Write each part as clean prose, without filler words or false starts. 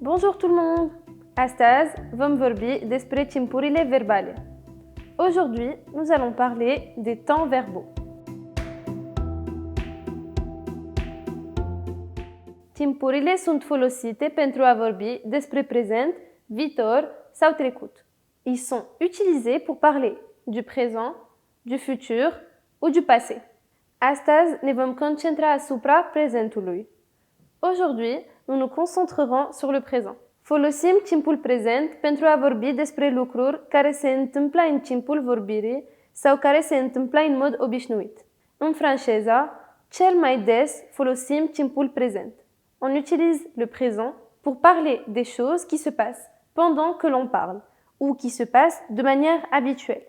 Bonjour tout le monde! Astăzi vom vorbi despre timpurile verbale. Aujourd'hui, nous allons parler des temps verbaux. Timpurile sunt folosite pentru a vorbi despre prezent, viitor sau trecut. Ils sont utilisés pour parler du présent, du futur ou du passé. Astăzi ne vom concentra asupra prezentului. Aujourd'hui, nous nous concentrerons sur le présent. Folosim timpul prezent pentru a vorbi despre lucruri care se întâmplă în timpul vorbirii sau care se întâmplă în mod obișnuit. În franceză, cel mai des folosim timpul prezent. On utilise le présent pour parler des choses qui se passent pendant que l'on parle ou qui se passent de manière habituelle.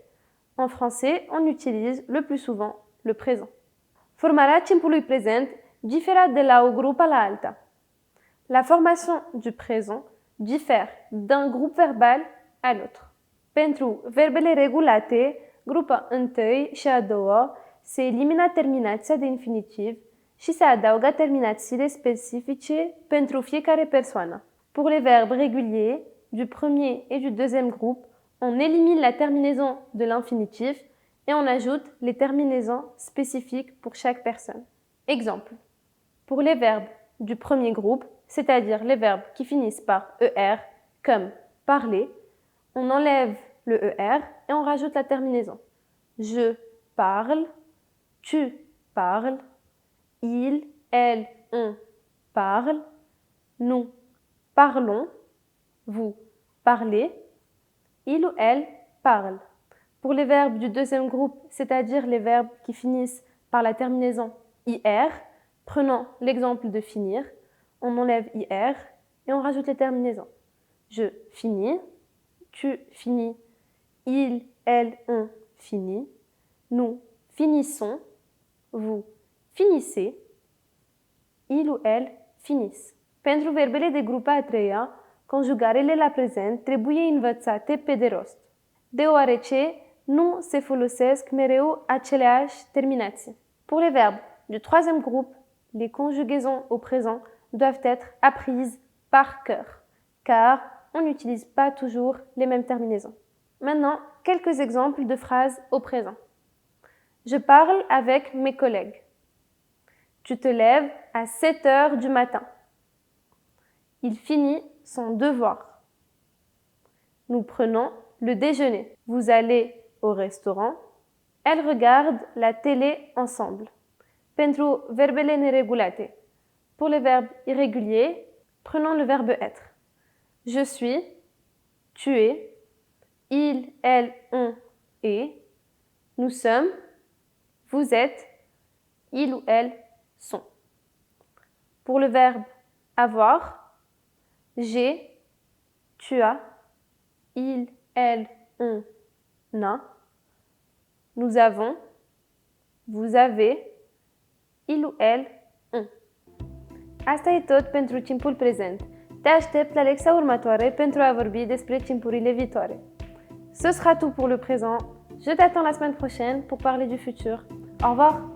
En français, on utilise le plus souvent le présent. Formarea timpului prezent diferă de la o grupă la alta. La formation du présent diffère d'un groupe verbal à l'autre. Pentru verbele regulate, grupa întâi și a doua, se elimina terminația de infinitiv și se adaugă terminațiile specifice pentru fiecare persoană. Pour les verbes réguliers, du premier et du deuxième groupe, on élimine la terminaison de l'infinitif et on ajoute les terminaisons spécifiques pour chaque personne. Exemple. Pour les verbes du premier groupe, c'est-à-dire les verbes qui finissent par ER, comme parler, on enlève le ER et on rajoute la terminaison. Je parle, tu parles, il, elle, on parle, nous parlons, vous parlez, il ou elle parle. Pour les verbes du deuxième groupe, c'est-à-dire les verbes qui finissent par la terminaison IR, prenons l'exemple de finir, on enlève IR et on rajoute les terminaisons. Je finis, tu finis, il, elle, on finit, nous finissons, vous finissez, il ou elle finissent. Pentru verbele de grupa a treia, conjugarele la prezent trebuie învățate pe de rost, deoarece nu se folosesc mereu aceleași terminații. Pour les verbes du troisième groupe, les conjugaisons au présent doivent être apprises par cœur, car on n'utilise pas toujours les mêmes terminaisons. Maintenant, quelques exemples de phrases au présent. Je parle avec mes collègues. Tu te lèves à 7 heures du matin. Il finit son devoir. Nous prenons le déjeuner. Vous allez au restaurant. Elles regardent la télé ensemble. Pentru verbele neregulate. Pour les verbes irréguliers, prenons le verbe être. Je suis, tu es, il, elle, on est, nous sommes, vous êtes, il ou elles sont. Pour le verbe avoir, j'ai, tu as, il, elle, on a, nous avons, vous avez, il ou elle ont. Asta e tot pentru timpul prezent. Te aștept la lecția următoare pentru a vorbi despre timpurile viitoare. Ce sera tout pour le présent. Je t'attends la semaine prochaine pour parler du futur. Au revoir!